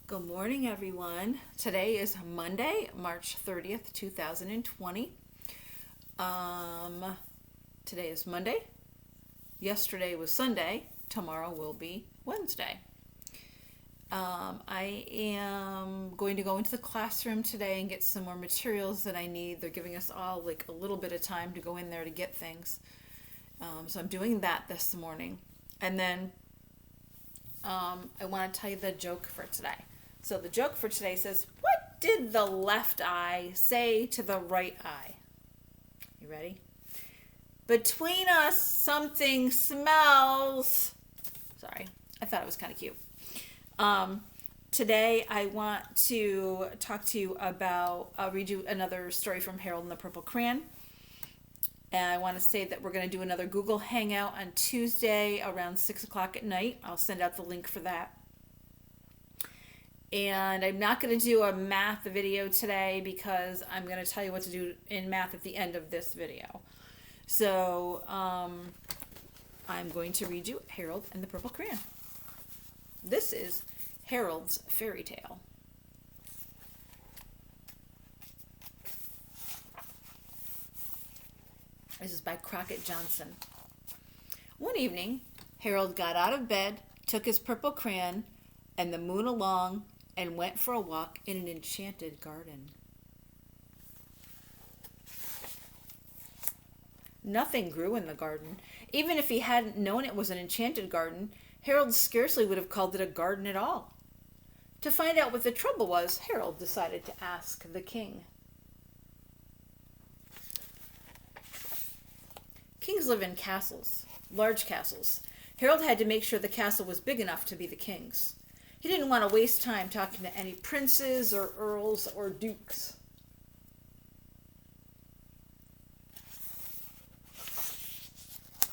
Good morning, everyone. Today is Monday, March 30th, 2020. Today is Monday. Yesterday was Sunday. Tomorrow will be Wednesday. I am going to go into the classroom today and get some more materials that I need. They're giving us all like a little bit of time to go in there to get things. So I'm doing that this morning. And then I want to tell you the joke for today. So the joke for today says, what did the left eye say to the right eye? You ready? Between us, something smells. Sorry, I thought it was kind of cute. Today I want to talk to you about, I'll read you another story from Harold and the Purple Crayon. And I want to say that we're going to do another Google Hangout on Tuesday around 6 o'clock at night. I'll send out the link for that. And I'm not going to do a math video today because I'm going to tell you what to do in math at the end of this video. So I'm going to read you Harold and the Purple Crayon. This is Harold's fairy tale. This is by Crockett Johnson. One evening, Harold got out of bed, took his purple crayon and the moon along, and went for a walk in an enchanted garden. Nothing grew in the garden. Even if he hadn't known it was an enchanted garden, Harold scarcely would have called it a garden at all. To find out what the trouble was, Harold decided to ask the king. Kings live in castles, large castles. Harold had to make sure the castle was big enough to be the king's. He didn't want to waste time talking to any princes or earls or dukes.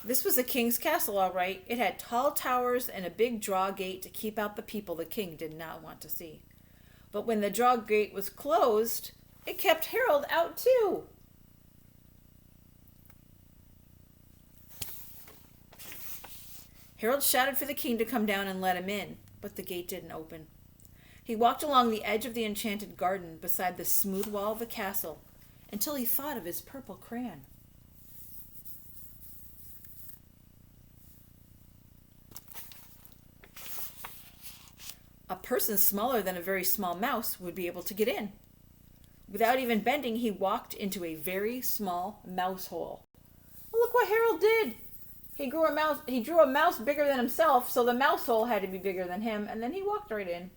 This was the king's castle, all right. It had tall towers and a big draw gate to keep out the people the king did not want to see. But when the draw gate was closed, it kept Harold out too. Harold shouted for the king to come down and let him in, but the gate didn't open. He walked along the edge of the enchanted garden beside the smooth wall of the castle until he thought of his purple crayon. A person smaller than a very small mouse would be able to get in. Without even bending, he walked into a very small mouse hole. Well, look what Harold did! He drew a mouse bigger than himself, so the mouse hole had to be bigger than him, and then he walked right in.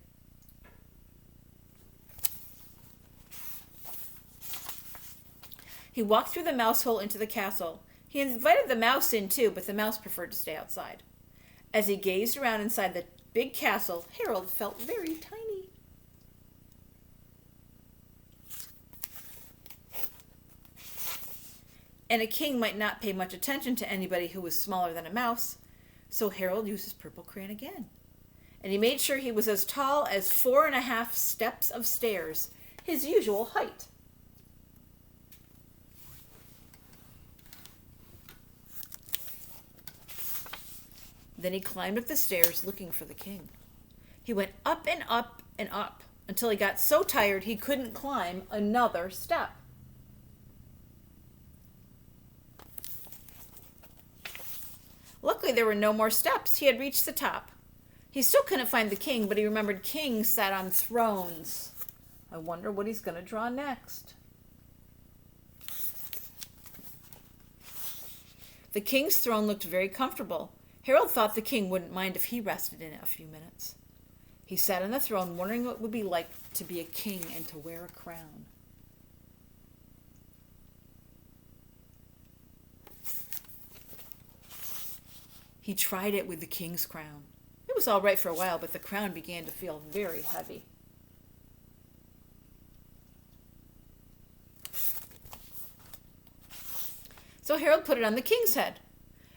He walked through the mouse hole into the castle. He invited the mouse in too, but the mouse preferred to stay outside. As he gazed around inside the big castle, Harold felt very tiny. And a king might not pay much attention to anybody who was smaller than a mouse, so Harold used his purple crayon again. And he made sure he was as tall as 4.5 steps of stairs, his usual height. Then he climbed up the stairs looking for the king. He went up and up and up until he got so tired he couldn't climb another step. Luckily, there were no more steps. He had reached the top. He still couldn't find the king, but he remembered kings sat on thrones. I wonder what he's going to draw next. The king's throne looked very comfortable. Harold thought the king wouldn't mind if he rested in it a few minutes. He sat on the throne, wondering what it would be like to be a king and to wear a crown. He tried it with the king's crown. It was all right for a while, but the crown began to feel very heavy. So Harold put it on the king's head.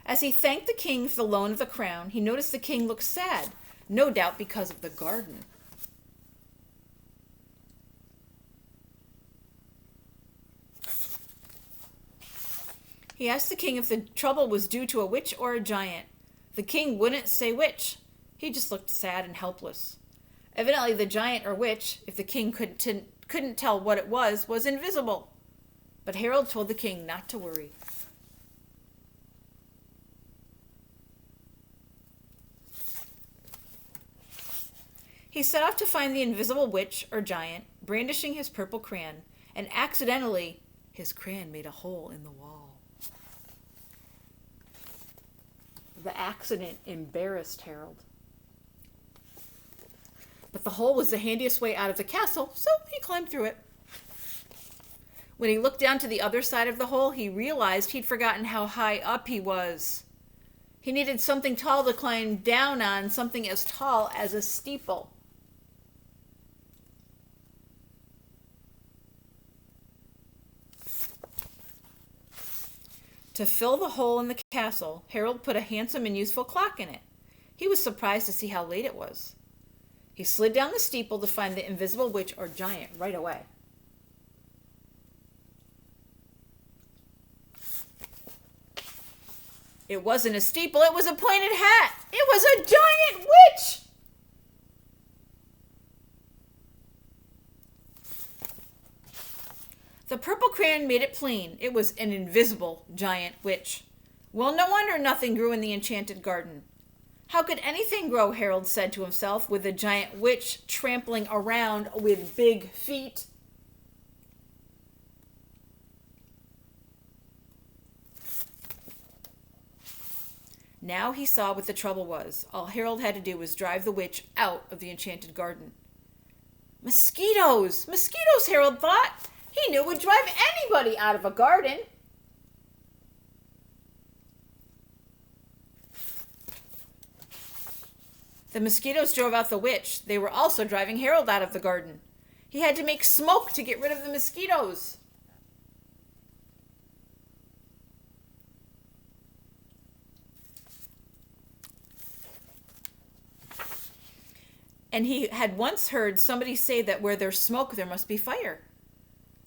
As he thanked the king for the loan of the crown, he noticed the king looked sad, no doubt because of the garden. He asked the king if the trouble was due to a witch or a giant. The king wouldn't say which. He just looked sad and helpless. Evidently, the giant or witch, if the king couldn't tell what it was invisible. But Harold told the king not to worry. He set off to find the invisible witch or giant, brandishing his purple crayon, and accidentally, his crayon made a hole in the wall. The accident embarrassed Harold. But the hole was the handiest way out of the castle, so he climbed through it. When he looked down to the other side of the hole, he realized he'd forgotten how high up he was. He needed something tall to climb down on, something as tall as a steeple. To fill the hole in the castle, Harold put a handsome and useful clock in it. He was surprised to see how late it was. He slid down the steeple to find the invisible witch or giant right away. It wasn't a steeple, it was a pointed hat. It was a giant witch! The purple crayon made it plain. It was an invisible giant witch. Well, no wonder nothing grew in the enchanted garden. How could anything grow, Harold said to himself, with a giant witch trampling around with big feet? Now he saw what the trouble was. All Harold had to do was drive the witch out of the enchanted garden. Mosquitoes! Mosquitoes, Harold thought. He knew would drive anybody out of a garden. The mosquitoes drove out the witch. They were also driving Harold out of the garden. He had to make smoke to get rid of the mosquitoes. And he had once heard somebody say that where there's smoke, there must be fire.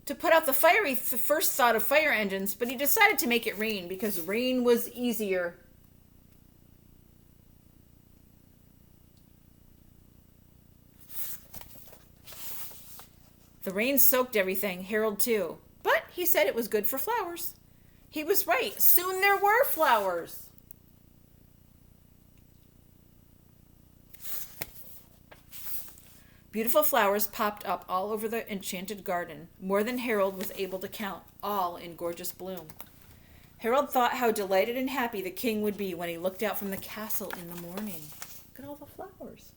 To put out the fire, he first thought of fire engines, but he decided to make it rain because rain was easier. The rain soaked everything, Harold too. But he said it was good for flowers. He was right. Soon there were flowers. Beautiful flowers popped up all over the enchanted garden, more than Harold was able to count, all in gorgeous bloom. Harold thought how delighted and happy the king would be when he looked out from the castle in the morning. Look at all the flowers.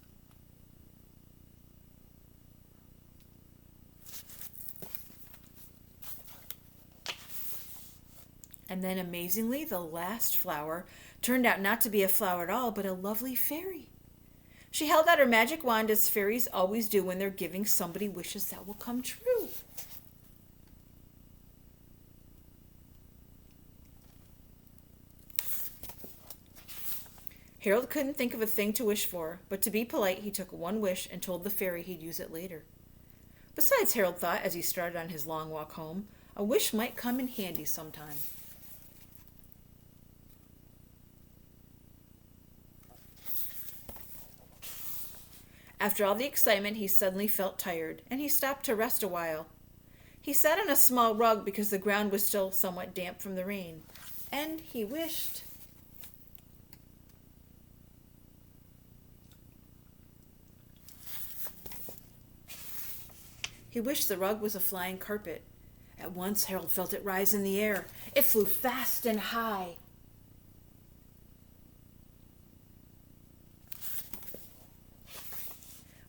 And then, amazingly, the last flower turned out not to be a flower at all, but a lovely fairy. She held out her magic wand as fairies always do when they're giving somebody wishes that will come true. Harold couldn't think of a thing to wish for, but to be polite, he took one wish and told the fairy he'd use it later. Besides, Harold thought as he started on his long walk home, a wish might come in handy sometime. After all the excitement, he suddenly felt tired, and he stopped to rest a while. He sat on a small rug because the ground was still somewhat damp from the rain, and he wished. He wished the rug was a flying carpet. At once, Harold felt it rise in the air. It flew fast and high.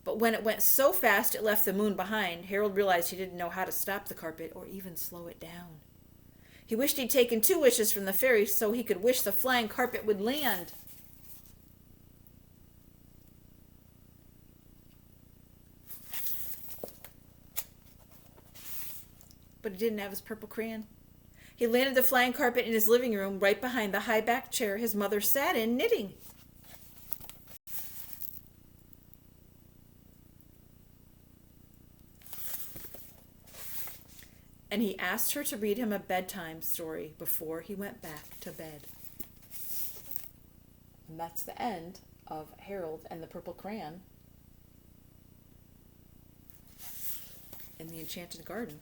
But when it went so fast it left the moon behind, Harold realized he didn't know how to stop the carpet or even slow it down. He wished he'd taken 2 wishes from the fairy so he could wish the flying carpet would land. But he didn't have his purple crayon. He landed the flying carpet in his living room right behind the high-backed chair his mother sat in knitting. And he asked her to read him a bedtime story before he went back to bed. And that's the end of Harold and the Purple Crayon. in the Enchanted Garden.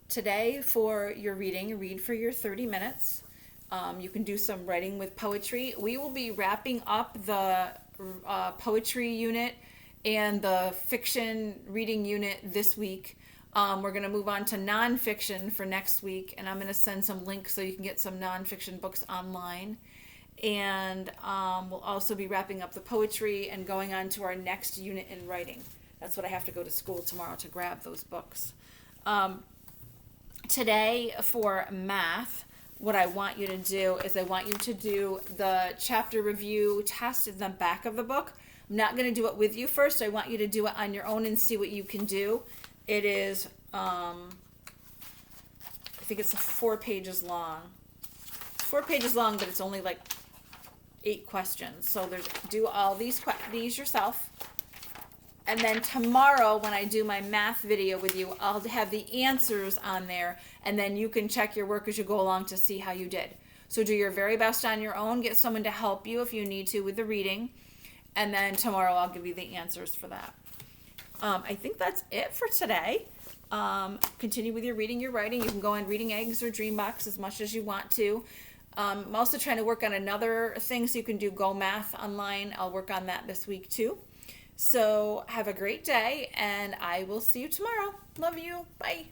Today, for your reading, read for your 30 minutes. You can do some writing with poetry. We will be wrapping up the poetry unit and the fiction reading unit this week. We're going to move on to nonfiction for next week, and I'm going to send some links so you can get some nonfiction books online. And we'll also be wrapping up the poetry and going on to our next unit in writing. That's what I have to go to school tomorrow to grab those books. Today, for math, what I want you to do is I want you to do the chapter review test in the back of the book. I'm not going to do it with you first. I want you to do it on your own and see what you can do. It is, I think it's 4 pages long. It's 4 pages long, but it's only like 8 questions. So do all these yourself. And then tomorrow, when I do my math video with you, I'll have the answers on there, and then you can check your work as you go along to see how you did. So do your very best on your own. Get someone to help you if you need to with the reading. And then tomorrow I'll give you the answers for that. I think that's it for today. Continue with your reading, your writing. You can go on Reading Eggs or Dreambox as much as you want to. I'm also trying to work on another thing so you can do Go Math online. I'll work on that this week too. So have a great day, and I will see you tomorrow. Love you. Bye.